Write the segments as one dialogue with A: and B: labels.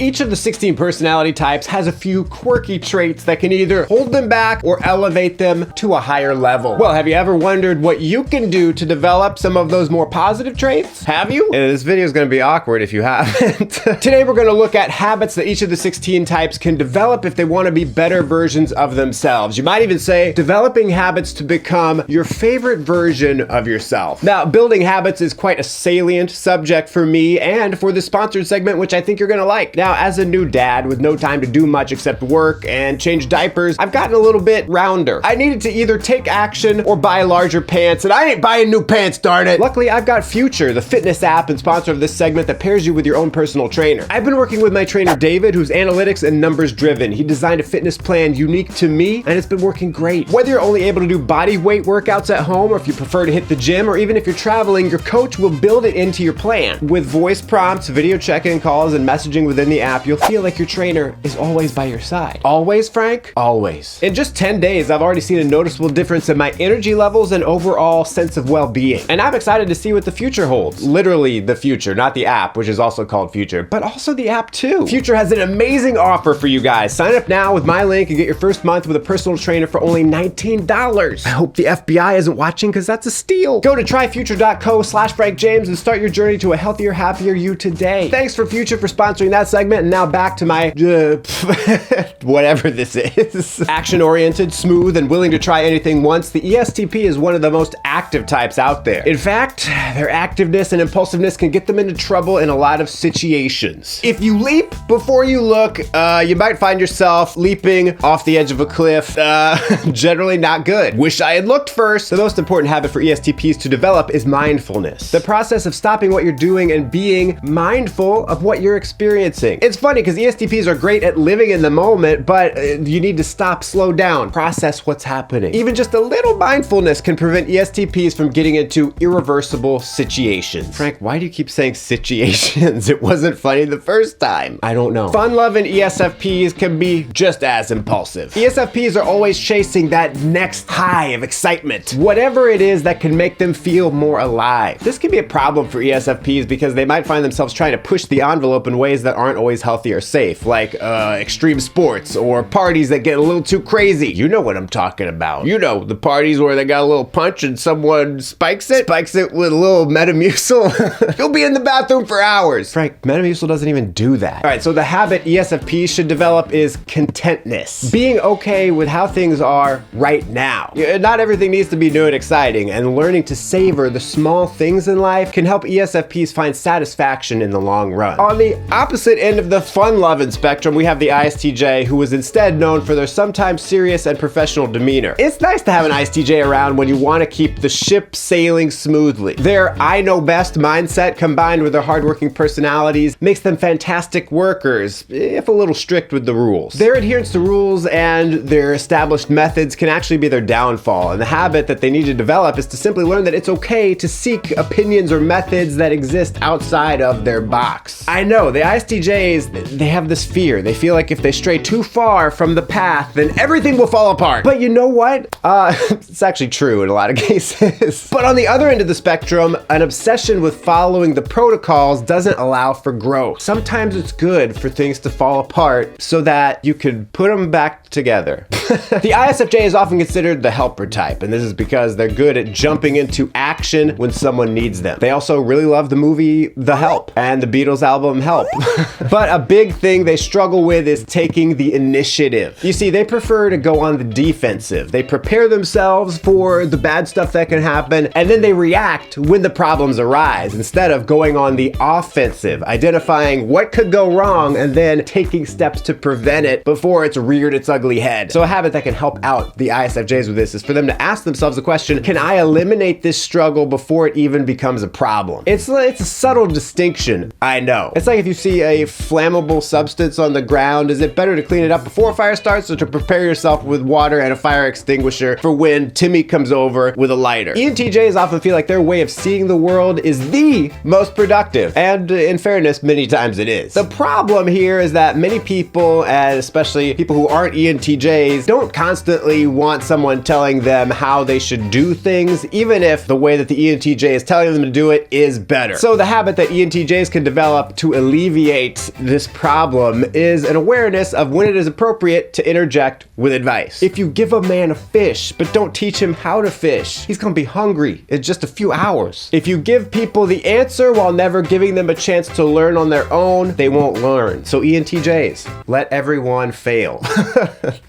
A: Each of the 16 personality types has a few quirky traits that can either hold them back or elevate them to a higher level. Well, have you ever wondered what you can do to develop some of those more positive traits? Have you? This video is going to be awkward if you haven't. Today we're going to look at habits that each of the 16 types can develop if they want to be better versions of themselves. You might even say developing habits to become your favorite version of yourself. Now, building habits is quite a salient subject for me and for the sponsored segment, which I think you're going to like. Now, as a new dad with no time to do much except work and change diapers, I've gotten a little bit rounder. I needed to either take action or buy larger pants, and I ain't buying new pants, darn it. Luckily, I've got Future, the fitness app and sponsor of this segment that pairs you with your own personal trainer. I've been working with my trainer, David, who's analytics and numbers driven. He designed a fitness plan unique to me, and it's been working great. Whether you're only able to do body weight workouts at home, or if you prefer to hit the gym, or even if you're traveling, your coach will build it into your plan. With voice prompts, video check-in calls, and messaging within the app, you'll feel like your trainer is always by your side. Always, Frank? Always. In just 10 days, I've already seen a noticeable difference in my energy levels and overall sense of well-being. And I'm excited to see what the future holds. Literally the future, not the app, which is also called Future, but also the app too. Future has an amazing offer for you guys. Sign up now with my link and get your first month with a personal trainer for only $19. I hope the FBI isn't watching because that's a steal. Go to tryfuture.co/FrankJames and start your journey to a healthier, happier you today. Thanks for Future for sponsoring that segment, and now back to my whatever this is. Action-oriented, smooth, and willing to try anything once, the ESTP is one of the most active types out there. In fact, their activeness and impulsiveness can get them into trouble in a lot of situations. If you leap before you look, you might find yourself leaping off the edge of a cliff. Generally not good. Wish I had looked first. The most important habit for ESTPs to develop is mindfulness. The process of stopping what you're doing and being mindful of what you're experiencing. It's funny because ESTPs are great at living in the moment, but you need to stop, slow down, process what's happening. Even just a little mindfulness can prevent ESTPs from getting into irreversible situations. Frank, why do you keep saying situations? It wasn't funny the first time. I don't know. Fun-loving ESFPs can be just as impulsive. ESFPs are always chasing that next high of excitement, whatever it is that can make them feel more alive. This can be a problem for ESFPs because they might find themselves trying to push the envelope in ways that aren't always healthy or safe, like extreme sports or parties that get a little too crazy. You know what I'm talking about. You know, the parties where they got a little punch and someone spikes it with a little Metamucil. You'll be in the bathroom for hours. Frank, Metamucil doesn't even do that. All right, so the habit ESFPs should develop is contentness. Being okay with how things are right now. Not everything needs to be new and exciting, and learning to savor the small things in life can help ESFPs find satisfaction in the long run. On the opposite end of the fun-loving spectrum, we have the ISTJ, who is instead known for their sometimes serious and professional demeanor. It's nice to have an ISTJ around when you want to keep the ship sailing smoothly. Their I know best mindset combined with their hardworking personalities makes them fantastic workers, if a little strict with the rules. Their adherence to rules and their established methods can actually be their downfall, and the habit that they need to develop is to simply learn that it's okay to seek opinions or methods that exist outside of their box. I know, the ISTJs, they have this fear. They feel like if they stray too far from the path, then everything will fall apart. But you know what? It's actually true in a lot of cases. But on the other end of the spectrum, an obsession with following the protocols doesn't allow for growth. Sometimes it's good for things to fall apart so that you can put them back together. The ISFJ is often considered the helper type, and this is because they're good at jumping into action when someone needs them. They also really love the movie The Help and the Beatles album Help. But a big thing they struggle with is taking the initiative. You see, they prefer to go on the defensive. They prepare themselves for the bad stuff that can happen, and then they react when the problems arise, instead of going on the offensive, identifying what could go wrong and then taking steps to prevent it before it's reared its ugly head. So a habit that can help out the ISFJs with this is for them to ask themselves the question, can I eliminate this struggle before it even becomes a problem? It's a subtle distinction, I know. It's like if you see a flammable substance on the ground, is it better to clean it up before a fire starts or to prepare yourself with water and a fire extinguisher for when Timmy comes over with a lighter? ENTJs often feel like their way of seeing the world is the most productive, and in fairness, many times it is. The problem here is that many people, and especially people who aren't ENTJs, ENFJs don't constantly want someone telling them how they should do things, even if the way that the ENTJ is telling them to do it is better. So the habit that ENTJs can develop to alleviate this problem is an awareness of when it is appropriate to interject with advice. If you give a man a fish, but don't teach him how to fish, he's gonna be hungry in just a few hours. If you give people the answer while never giving them a chance to learn on their own, they won't learn. So ENTJs, let everyone fail.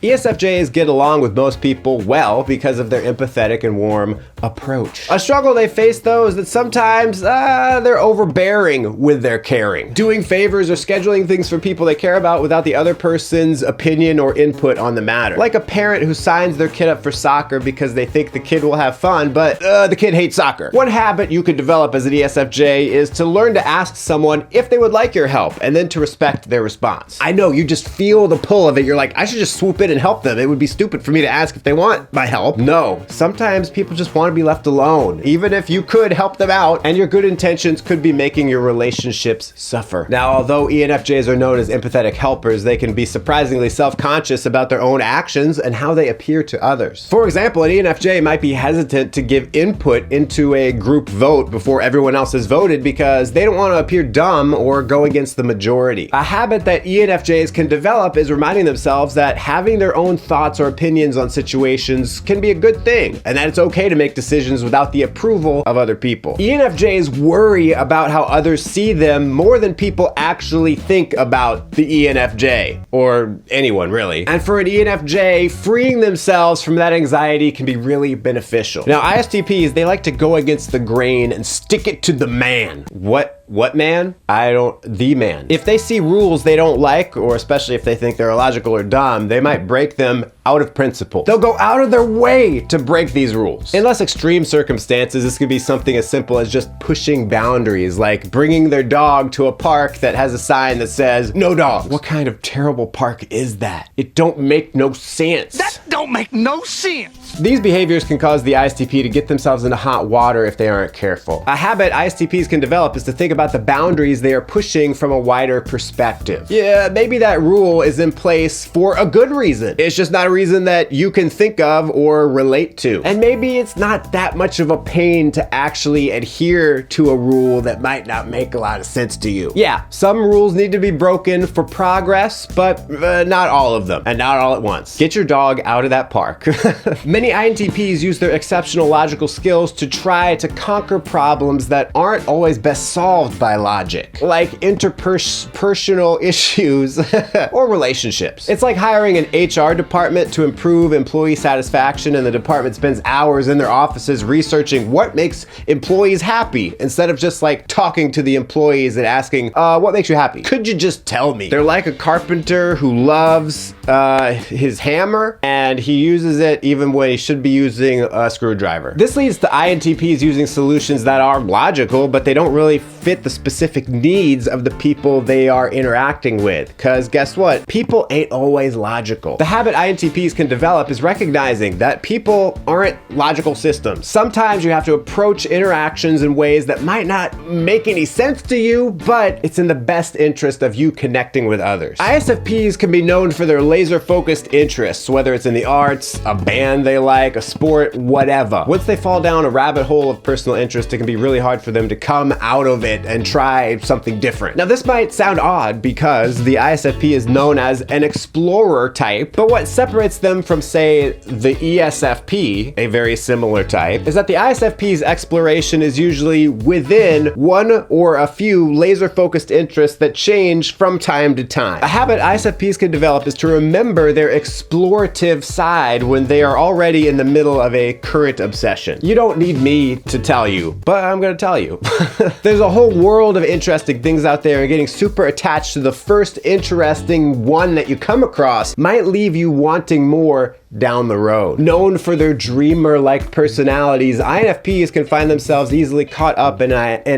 A: ESFJs get along with most people well because of their empathetic and warm approach. A struggle they face, though, is that sometimes they're overbearing with their caring, doing favors or scheduling things for people they care about without the other person's opinion or input on the matter. Like a parent who signs their kid up for soccer because they think the kid will have fun, but the kid hates soccer. One habit you could develop as an ESFJ is to learn to ask someone if they would like your help and then to respect their response. I know you just feel the pull of it. You're like, I should just swoop in and help them. It would be stupid for me to ask if they want my help. No, sometimes people just want to be left alone, even if you could help them out, and your good intentions could be making your relationships suffer. Now, although ENFJs are known as empathetic helpers, they can be surprisingly self-conscious about their own actions and how they appear to others. For example, an ENFJ might be hesitant to give input into a group vote before everyone else has voted because they don't want to appear dumb or go against the majority. A habit that ENFJs can develop is reminding themselves that having their own thoughts or opinions on situations can be a good thing, and that it's okay to make decisions without the approval of other people. ENFJs worry about how others see them more than people actually think about the ENFJ, or anyone really. And for an ENFJ, freeing themselves from that anxiety can be really beneficial. Now, ISTPs, they like to go against the grain and stick it to the man. What man? The man. If they see rules they don't like, or especially if they think they're illogical or dumb, they might break them out of principle. They'll go out of their way to break these rules. In less extreme circumstances, this could be something as simple as just pushing boundaries, like bringing their dog to a park that has a sign that says, "No dogs." What kind of terrible park is that? It don't make no sense.
B: That don't make no sense.
A: These behaviors can cause the ISTP to get themselves into hot water if they aren't careful. A habit ISTPs can develop is to think about the boundaries they are pushing from a wider perspective. Yeah, maybe that rule is in place for a good reason. It's just not a reason that you can think of or relate to. And maybe it's not that much of a pain to actually adhere to a rule that might not make a lot of sense to you. Yeah, some rules need to be broken for progress, but not all of them, and not all at once. Get your dog out of that park. Many INTPs use their exceptional logical skills to try to conquer problems that aren't always best solved by logic, like interpersonal issues or relationships. It's like hiring an HR department to improve employee satisfaction, and the department spends hours in their offices researching what makes employees happy instead of just like talking to the employees and asking, what makes you happy? Could you just tell me? They're like a carpenter who loves his hammer and he uses it even when he should be using a screwdriver. This leads to INTPs using solutions that are logical, but they don't really fit the specific needs of the people they are interacting with. Because guess what? People ain't always logical. The habit INTPs can develop is recognizing that people aren't logical systems. Sometimes you have to approach interactions in ways that might not make any sense to you, but it's in the best interest of you connecting with others. ISFPs can be known for their laser-focused interests, whether it's in the arts, a band they like, a sport, whatever. Once they fall down a rabbit hole of personal interest, it can be really hard for them to come out of it and try something different. Now, this might sound odd because the ISFP is known as an explorer type, but what separates them from, say, the ESFP, a very similar type, is that the ISFP's exploration is usually within one or a few laser-focused interests that change from time to time. A habit ISFPs can develop is to remember their explorative side when they are already in the middle of a current obsession. You don't need me to tell you, but I'm gonna tell you. There's a whole world of interesting things out there, and getting super attached to the first interesting one that you come across might leave you wanting more down the road. Known for their dreamer-like personalities, INFPs can find themselves easily caught up in an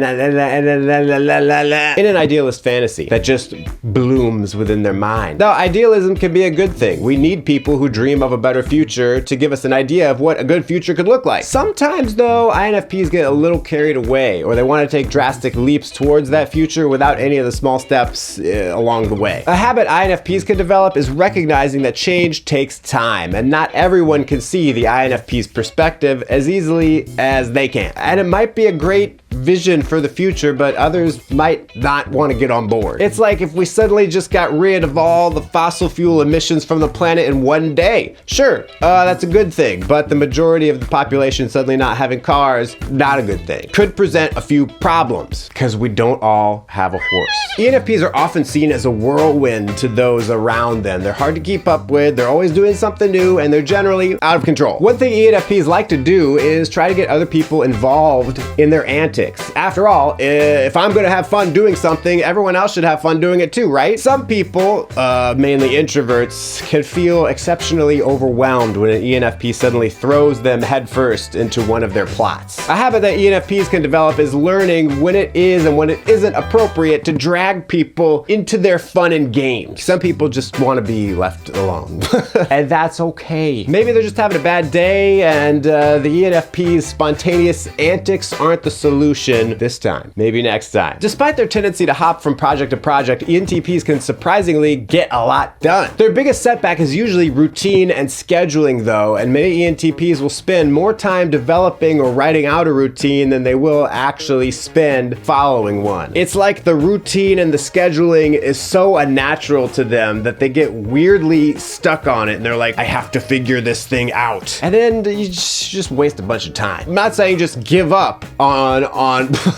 A: idealist fantasy that just blooms within their mind. Now, idealism can be a good thing. We need people who dream of a better future to give us an idea of what a good future could look like. Sometimes, though, INFPs get a little carried away, or they want to take drastic leaps towards that future without any of the small steps along the way. A habit INFPs can develop is recognizing that change takes time, and not everyone can see the INFP's perspective as easily as they can. And it might be a great vision for the future, but others might not want to get on board. It's like if we suddenly just got rid of all the fossil fuel emissions from the planet in one day. Sure, that's a good thing, but the majority of the population suddenly not having cars, not a good thing. Could present a few problems, because we don't all have a horse. ENFPs are often seen as a whirlwind to those around them. They're hard to keep up with, they're always doing something new, and they're generally out of control. One thing ENFPs like to do is try to get other people involved in their antics. After all, if I'm gonna have fun doing something, everyone else should have fun doing it too, right? Some people, mainly introverts, can feel exceptionally overwhelmed when an ENFP suddenly throws them headfirst into one of their plots. A habit that ENFPs can develop is learning when it is and when it isn't appropriate to drag people into their fun and games. Some people just want to be left alone. And that's okay. Maybe they're just having a bad day and the ENFP's spontaneous antics aren't the solution this time. Maybe next time. Despite their tendency to hop from project to project, ENTPs can surprisingly get a lot done. Their biggest setback is usually routine and scheduling though, and many ENTPs will spend more time developing or writing out a routine than they will actually spend following one. It's like the routine and the scheduling is so unnatural to them that they get weirdly stuck on it and they're like, I have to figure this thing out. And then you just waste a bunch of time. I'm not saying just give up on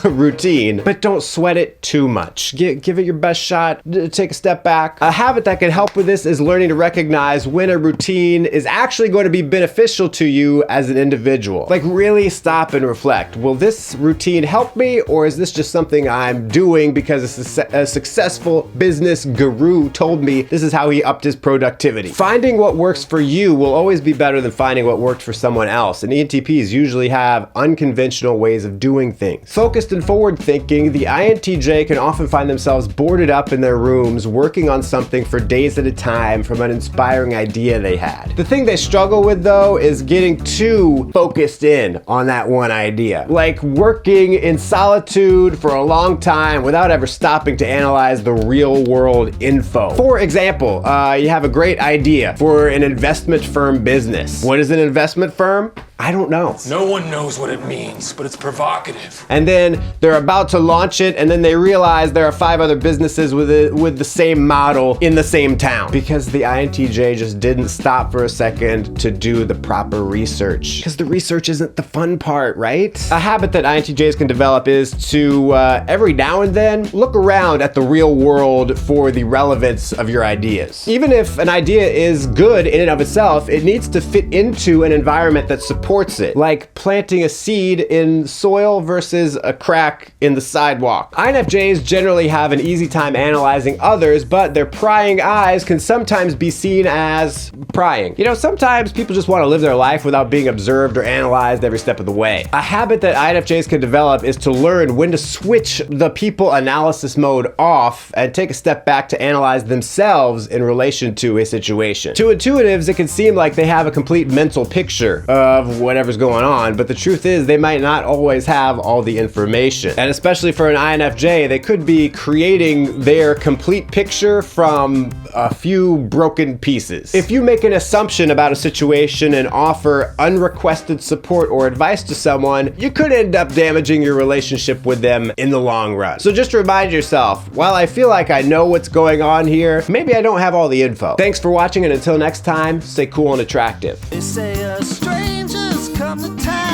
A: routine, but don't sweat it too much. Give it your best shot, take a step back. A habit that can help with this is learning to recognize when a routine is actually going to be beneficial to you as an individual. Like really stop and reflect. Will this routine help me, or is this just something I'm doing because a successful business guru told me this is how he upped his productivity? Finding what works for you will always be better than finding what worked for someone else, and ENTPs usually have unconventional ways of doing things. Focused and forward thinking, the INTJ can often find themselves boarded up in their rooms working on something for days at a time from an inspiring idea they had. The thing they struggle with though is getting too focused in on that one idea. Like working in solitude for a long time without ever stopping to analyze the real world info. For example, you have a great idea for an investment firm business. What is an investment firm? I don't know.
C: No one knows what it means, but it's provocative.
A: And then they're about to launch it, and then they realize there are 5 other businesses with the same model in the same town. Because the INTJ just didn't stop for a second to do the proper research. Because the research isn't the fun part, right? A habit that INTJs can develop is to, every now and then, look around at the real world for the relevance of your ideas. Even if an idea is good in and of itself, it needs to fit into an environment that supports it, like planting a seed in soil versus a crack in the sidewalk. INFJs generally have an easy time analyzing others, but their prying eyes can sometimes be seen as prying. You know, sometimes people just want to live their life without being observed or analyzed every step of the way. A habit that INFJs can develop is to learn when to switch the people analysis mode off and take a step back to analyze themselves in relation to a situation. To intuitives, it can seem like they have a complete mental picture of whatever's going on, but the truth is they might not always have all the information. And especially for an INFJ, they could be creating their complete picture from a few broken pieces. If you make an assumption about a situation and offer unrequested support or advice to someone, you could end up damaging your relationship with them in the long run. So just remind yourself, while I feel like I know what's going on here, maybe I don't have all the info. Thanks for watching, and until next time, stay cool and attractive.
B: They say strangers come to town.